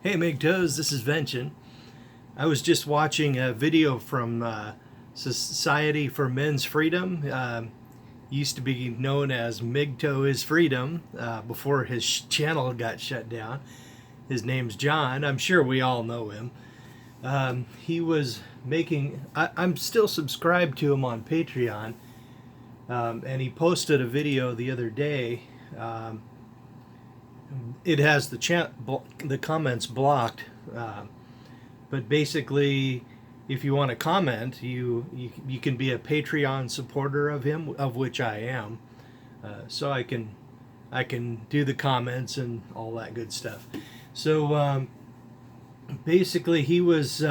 Hey MGTOWs, this is Vention. I was just watching a video from Society for Men's Freedom. Used to be known as MGTOW is Freedom before his channel got shut down. His name's John. I'm sure we all know him. He was making, I'm still subscribed to him on Patreon, and he posted a video the other day. It has the comments blocked, but basically, if you want to comment, you can be a Patreon supporter of him, of which I am. So I can do the comments and all that good stuff. So basically, he's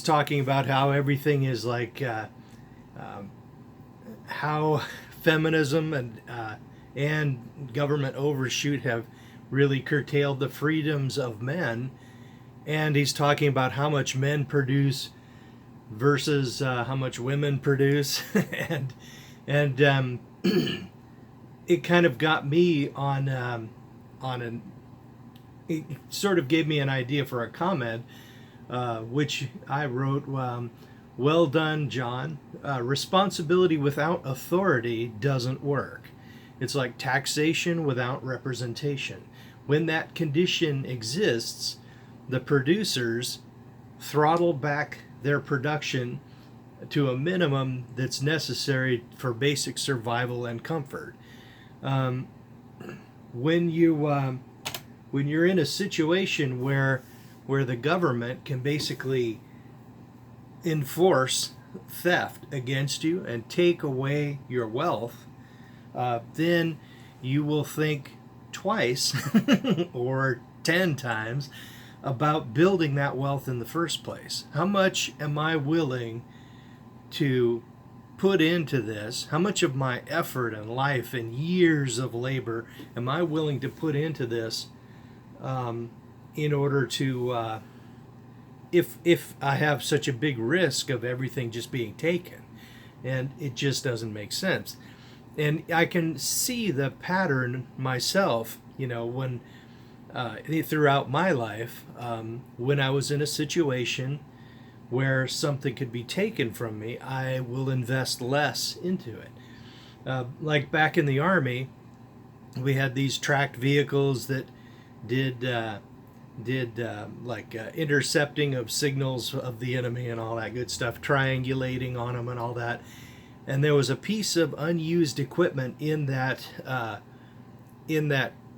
talking about how everything is like how feminism and government overshoot have really curtailed the freedoms of men, and he's talking about how much men produce versus how much women produce, and it kind of got me on an it sort of gave me an idea for a comment, which I wrote. Well done, John. Responsibility without authority doesn't work. It's like taxation without representation. When that condition exists, the producers throttle back their production to a minimum that's necessary for basic survival and comfort. Um, when you're in a situation where the government can basically enforce theft against you and take away your wealth, then you will think twice or 10 times about building that wealth in the first place. How much am I willing to put into this? How much of my effort and life and years of labor am I willing to put into this, in order to, if I have such a big risk of everything just being taken? And it just doesn't make sense. And I can see the pattern myself, when throughout my life, when I was in a situation where something could be taken from me, I will invest less into it. Like back in the Army, we had these tracked vehicles that did intercepting of signals of the enemy and all that good stuff, triangulating on them and all that. And there was a piece of unused equipment in that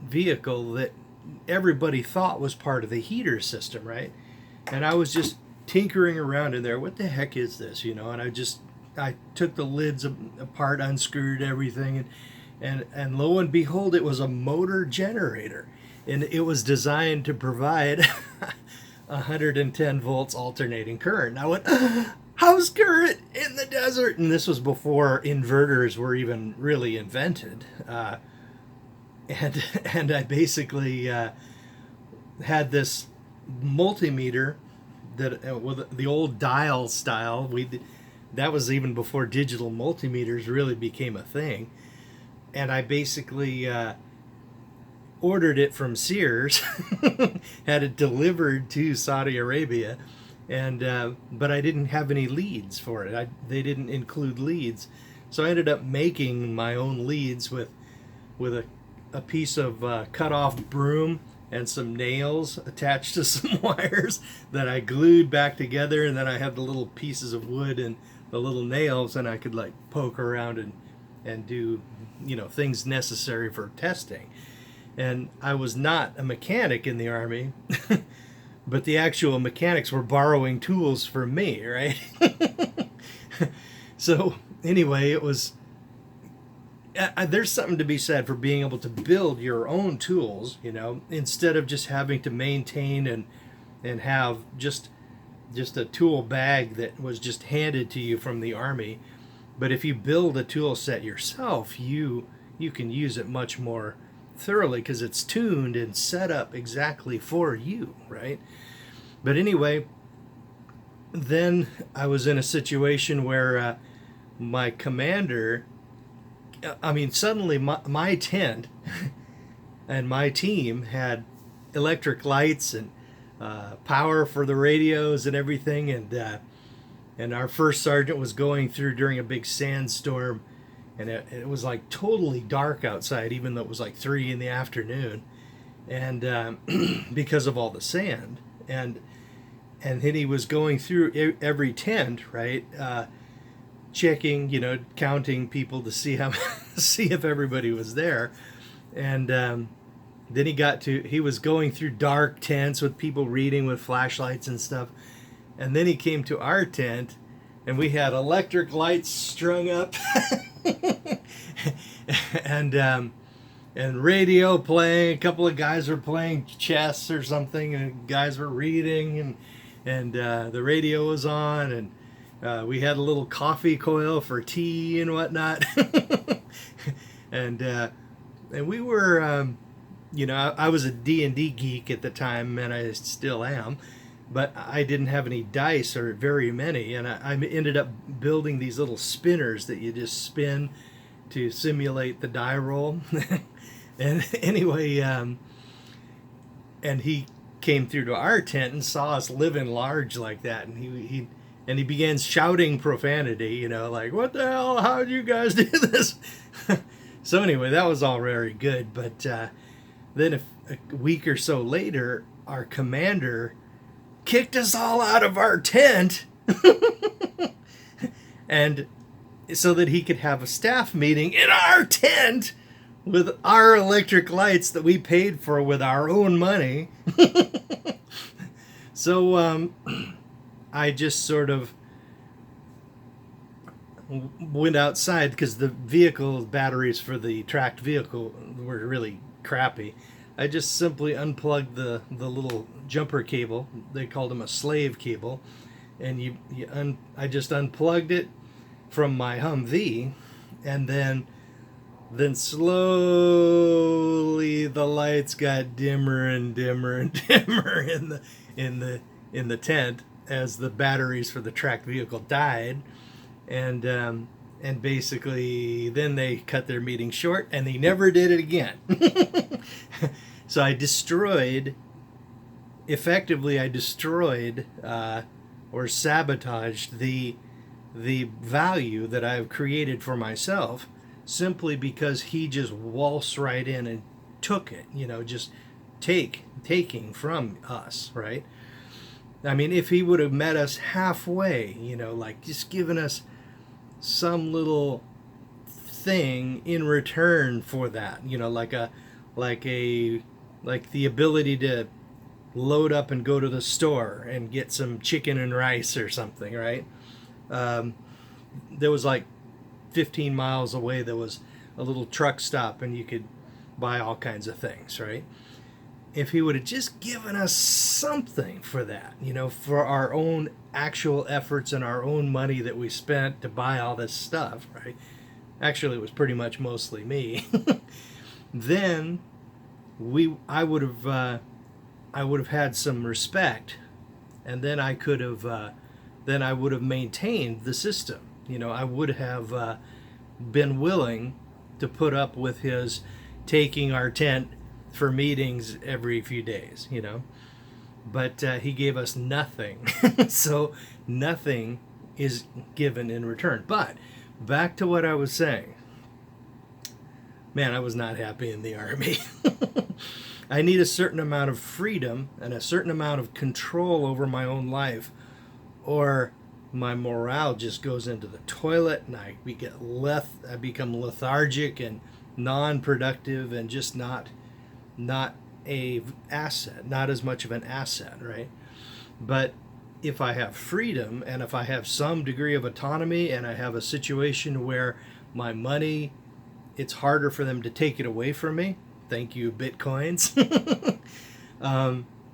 vehicle that everybody thought was part of the heater system, right? And I was just tinkering around in there. What the heck is this, And I took the lids apart, unscrewed everything, and lo and behold, it was a motor generator, and it was designed to provide 110 volts alternating current. And I went, house current in the desert, and this was before inverters were even really invented. And I basically had this multimeter that with the old dial style. That was even before digital multimeters really became a thing, and I basically ordered it from Sears, had it delivered to Saudi Arabia, and but I didn't have any leads for it. They didn't include leads, so I ended up making my own leads with a piece of cut off broom and some nails attached to some wires that I glued back together, and then I had the little pieces of wood and the little nails, and I could like poke around and do things necessary for testing. And I was not a mechanic in the Army, but the actual mechanics were borrowing tools from me, right? So anyway, it was there's something to be said for being able to build your own tools, instead of just having to maintain and have just a tool bag that was just handed to you from the Army. But if you build a tool set yourself, you can use it much more thoroughly because it's tuned and set up exactly for you, right? But anyway, then I was in a situation where my commander, suddenly my tent and my team had electric lights and power for the radios and everything. And our first sergeant was going through during a big sandstorm, and it was like totally dark outside, even though it was like 3 in the afternoon, and because of all the sand. And then he was going through every tent, right? Checking, counting people to see see if everybody was there. And then he was going through dark tents with people reading with flashlights and stuff. And then he came to our tent, and we had electric lights strung up, and radio playing. A couple of guys were playing chess or something, and guys were reading, and the radio was on, and we had a little coffee coil for tea and whatnot. and we were, I was a D&D geek at the time, and I still am. But I didn't have any dice, or very many, and I ended up building these little spinners that you just spin to simulate the die roll. And anyway, and he came through to our tent and saw us living large like that, and he began shouting profanity, like, "What the hell? How'd you guys do this?" So anyway, that was all very good. But then a week or so later, our commander kicked us all out of our tent, and so that he could have a staff meeting in our tent with our electric lights that we paid for with our own money. So I just sort of went outside, because the vehicle batteries for the tracked vehicle were really crappy. I just simply unplugged the little jumper cable. They called them a slave cable. And I just unplugged it from my Humvee, and then slowly the lights got dimmer and dimmer and dimmer in the tent as the batteries for the tracked vehicle died. And basically then they cut their meeting short, and they never did it again. So I destroyed or sabotaged the value that I've created for myself, simply because he just waltzed right in and took it, just taking from us, right? I mean, if he would have met us halfway, like just given us some little thing in return for that, like the ability to load up and go to the store and get some chicken and rice or something, right? There was like 15 miles away, there was a little truck stop, and you could buy all kinds of things, right? If he would have just given us something for that, for our own actual efforts and our own money that we spent to buy all this stuff, right? Actually, it was pretty much mostly me. Then I would have had some respect, and then I would have maintained the system. I would have been willing to put up with his taking our tent for meetings every few days, but he gave us nothing. So nothing is given in return. But back to what I was saying. Man, I was not happy in the Army. I need a certain amount of freedom and a certain amount of control over my own life, or my morale just goes into the toilet, and I become lethargic and non-productive, and just not a asset, not as much of an asset, right? But if I have freedom, and if I have some degree of autonomy, and I have a situation where my money, it's harder for them to take it away from me, thank you Bitcoins,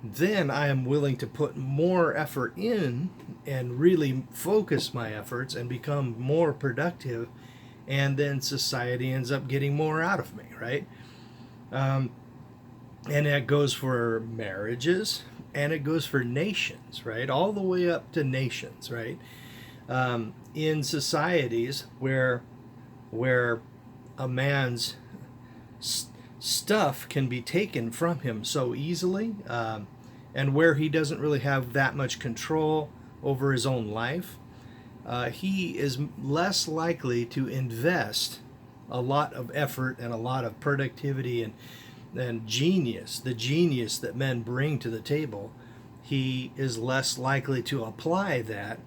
then I am willing to put more effort in and really focus my efforts and become more productive, and then society ends up getting more out of me, right? And that goes for marriages, and it goes for nations, right? All the way up to nations, right? In societies where a man's stuff can be taken from him so easily, and where he doesn't really have that much control over his own life, he is less likely to invest a lot of effort and a lot of productivity and genius, the genius that men bring to the table. He is less likely to apply that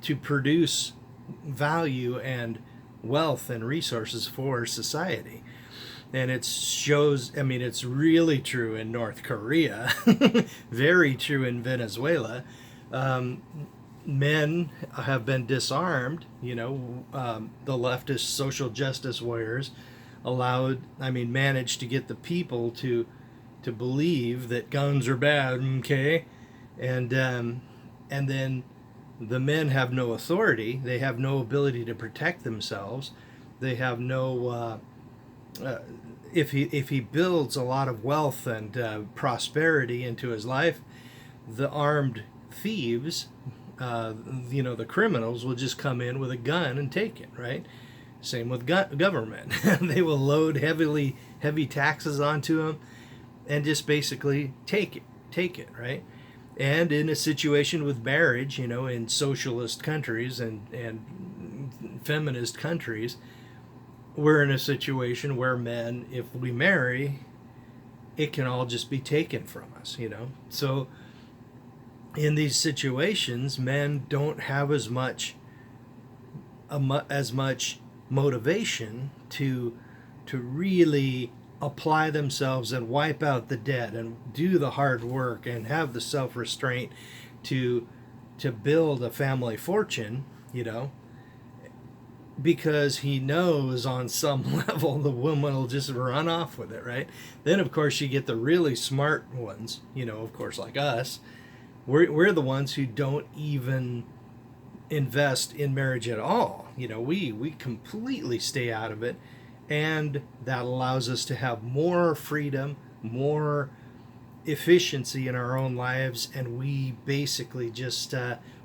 to produce value and wealth and resources for society. And it shows, I mean, it's really true in North Korea, very true in Venezuela. Men have been disarmed, the leftist social justice warriors managed to get the people to believe that guns are bad, okay? And then the men have no authority. They have no ability to protect themselves. They have no. If he builds a lot of wealth and prosperity into his life, the armed thieves, the criminals will just come in with a gun and take it, right? Same with government. They will load heavy taxes onto them and just basically take it, right? And in a situation with marriage, in socialist countries and feminist countries, we're in a situation where men, if we marry, it can all just be taken from us, So in these situations, men don't have as much motivation to really apply themselves and wipe out the debt and do the hard work and have the self-restraint to build a family fortune, because he knows on some level the woman will just run off with it, right? Then, of course, you get the really smart ones, of course, like us. We're the ones who don't even invest in marriage at all. We completely stay out of it, and that allows us to have more freedom, more efficiency in our own lives, and we basically just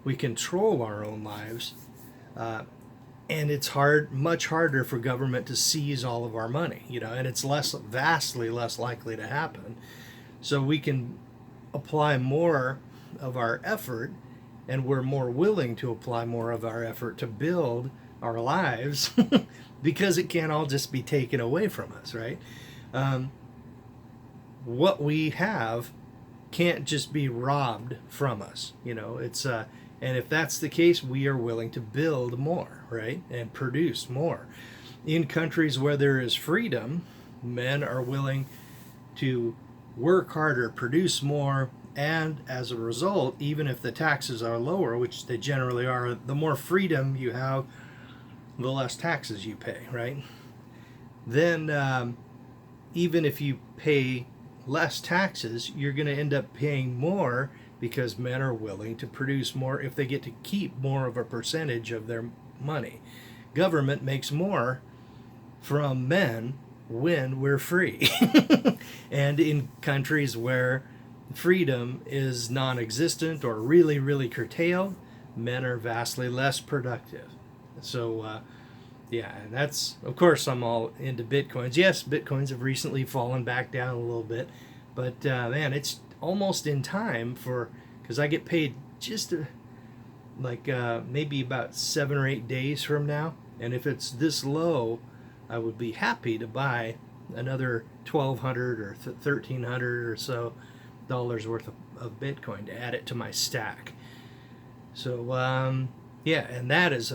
we control our own lives. And it's much harder for government to seize all of our money, and it's vastly less likely to happen. So we can apply more of our effort, and we're more willing to apply more of our effort to build our lives because it can't all just be taken away from us, right? What we have can't just be robbed from us, and if that's the case, we are willing to build more, right? And produce more. In countries where there is freedom, men are willing to work harder, produce more, and as a result, even if the taxes are lower, which they generally are, the more freedom you have, the less taxes you pay, right? Then even if you pay less taxes, you're going to end up paying more because men are willing to produce more if they get to keep more of a percentage of their money. Government makes more from men when we're free. And in countries where freedom is non-existent or really, really curtailed, men are vastly less productive. So, and that's, of course, I'm all into Bitcoins. Yes, Bitcoins have recently fallen back down a little bit, but man, it's almost in time because I get paid just maybe about 7 or 8 days from now, and if it's this low, I would be happy to buy another $1,200 or $1,300 or so dollars worth of Bitcoin to add it to my stack. So and that is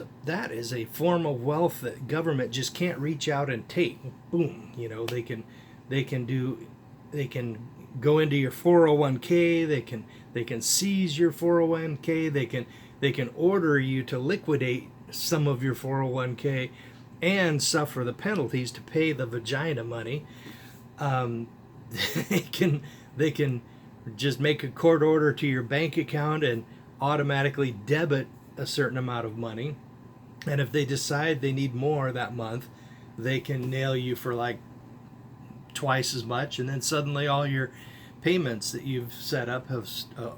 a form of wealth that government just can't reach out and take. Boom, they can go into your 401k, they can seize your 401k, they can order you to liquidate some of your 401k and suffer the penalties to pay the vagina money. They can just make a court order to your bank account and automatically debit a certain amount of money, and if they decide they need more that month, they can nail you for like twice as much, and then suddenly all your payments that you've set up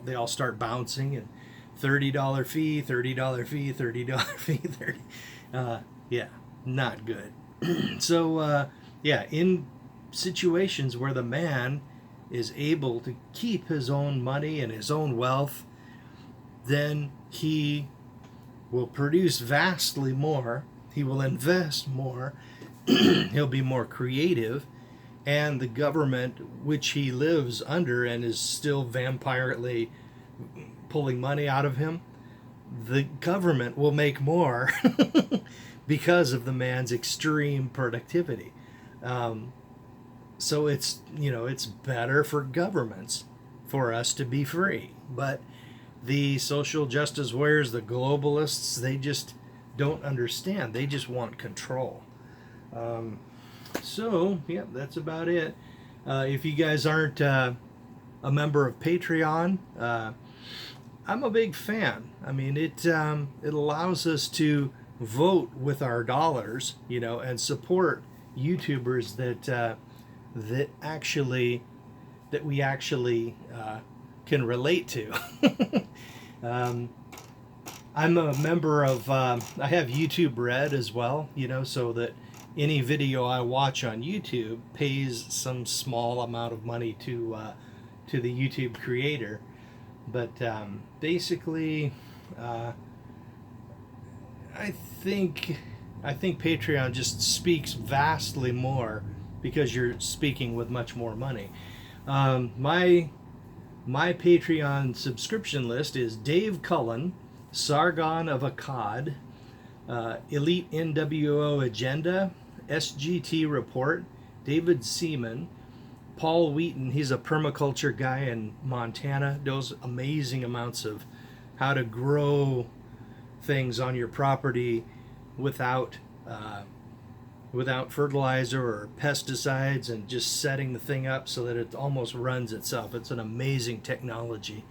they all start bouncing, and $30 fee, $30 fee, $30 fee, 30 not good. So in situations where the man is able to keep his own money and his own wealth, then he will produce vastly more. He will invest more. He'll be more creative. And the government, which he lives under and is still vampirely pulling money out of him, the government will make more because of the man's extreme productivity. So it's, it's better for governments for us to be free. But the social justice warriors, the globalists, they just don't understand. They just want control. So, yeah, that's about it. If you guys aren't a member of Patreon, I'm a big fan. I mean, it allows us to vote with our dollars, and support YouTubers that we actually can relate to. I'm a member of, I have YouTube Red as well, so that any video I watch on YouTube pays some small amount of money to the YouTube creator. But basically, I think Patreon just speaks vastly more because you're speaking with much more money. My Patreon subscription list is Dave Cullen, Sargon of Akkad, Elite NWO Agenda, SGT Report, David Seaman, Paul Wheaton. He's a permaculture guy in Montana, does amazing amounts of how to grow things on your property without fertilizer or pesticides, and just setting the thing up so that it almost runs itself. It's an amazing technology.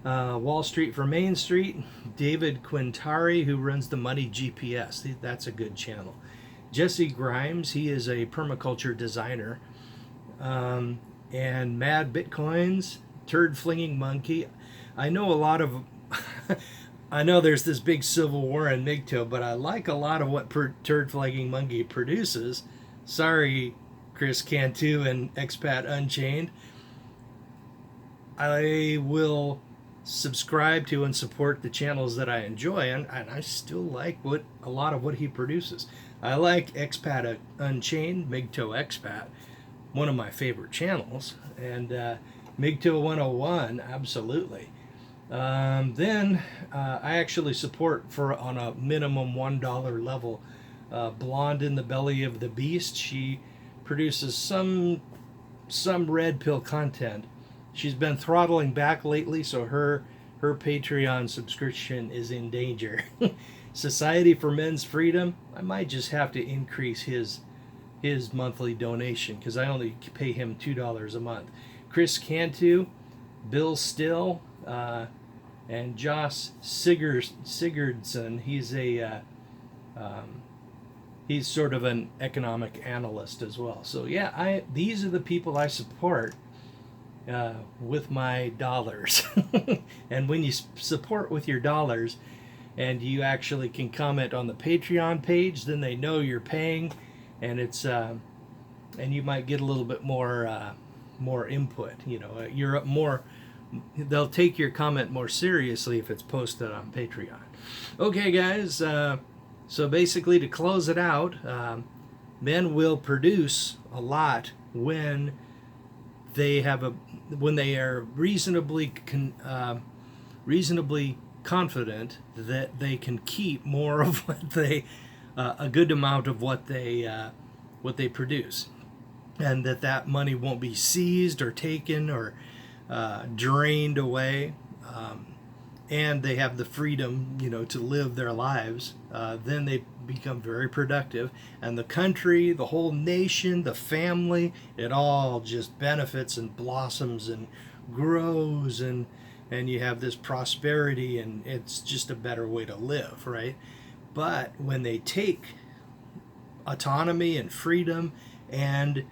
Wall Street for Main Street, David Quintari, who runs the Money GPS. That's a good channel. Jesse Grimes, he is a permaculture designer. And Mad Bitcoins, Turd Flinging Monkey. I know a lot of I know there's this big civil war in MGTOW, but I like a lot of what Turd Flinging Monkey produces. Sorry, Chris Cantu and Expat Unchained. I will subscribe to and support the channels that I enjoy, and I still like a lot of what he produces. I like Expat Unchained, MGTOW Expat, one of my favorite channels, and MGTOW 101, absolutely. Then I actually support, on a minimum $1 level, Blonde in the Belly of the Beast. She produces some red pill content. She's been throttling back lately, so her Patreon subscription is in danger. Society for Men's Freedom, I might just have to increase his monthly donation, because I only pay him $2 a month. Chris Cantu, Bill Still, and Josh Sigurdsson. He's sort of an economic analyst as well. So yeah, these are the people I support with my dollars. And when you support with your dollars, and you actually can comment on the Patreon page, then they know you're paying, and it's and you might get a little bit more input. You're more. They'll take your comment more seriously if it's posted on Patreon. Okay, guys. So basically, to close it out, men will produce a lot when they are reasonably confident that they can keep more of a good amount of what they produce, and that money won't be seized or taken or drained away, and they have the freedom, to live their lives. Then they become very productive, and the country, the whole nation, the family, it all just benefits and blossoms and grows, and you have this prosperity, and it's just a better way to live, right? But when they take autonomy and freedom and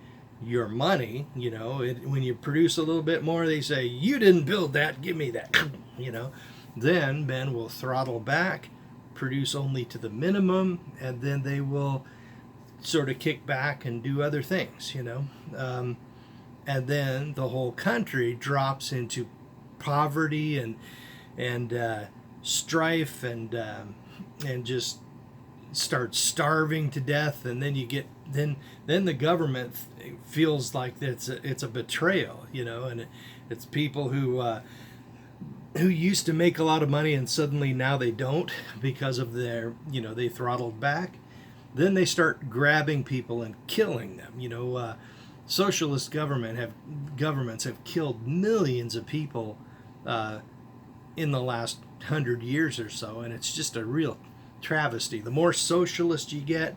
your money, when you produce a little bit more, they say, you didn't build that, give me that, then men will throttle back, produce only to the minimum, and then they will sort of kick back and do other things, and then the whole country drops into poverty and strife and just starts starving to death, and then you get then the government feels like it's a betrayal, and it's people who used to make a lot of money and suddenly now they don't because of their they throttled back. Then they start grabbing people and killing them. Socialist governments have killed millions of people in the last 100 years or so, and it's just a real travesty. The more socialist you get,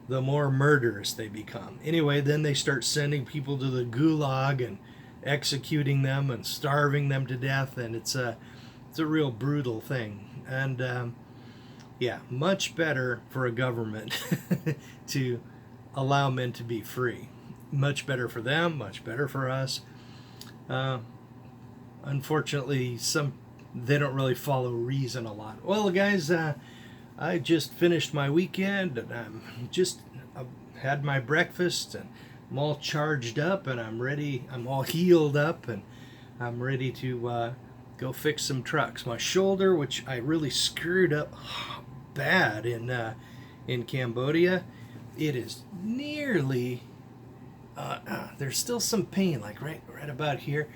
the more murderous they become. Anyway, then they start sending people to the gulag and executing them and starving them to death, and it's a real brutal thing. And yeah, much better for a government to allow men to be free. Much better for them, much better for us. Unfortunately, they don't really follow reason a lot. Well, guys, I just finished my weekend, and I had my breakfast, and I'm all charged up, and I'm ready. I'm all healed up, and I'm ready to go fix some trucks. My shoulder, which I really screwed up bad in Cambodia, it is nearly. There's still some pain, like right about here,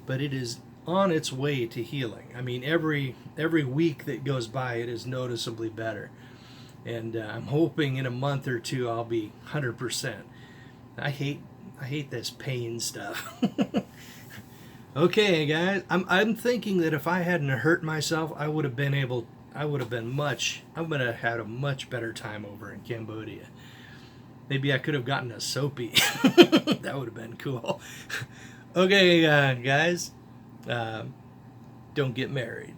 but it is on its way to healing. I mean, every week that goes by, it is noticeably better, and I'm hoping in a month or two I'll be 100%. I hate this pain stuff. Okay, guys, I'm thinking that if I hadn't hurt myself, I would have had a much better time over in Cambodia. Maybe I could have gotten a soapy. That would have been cool. Okay, guys, don't get married.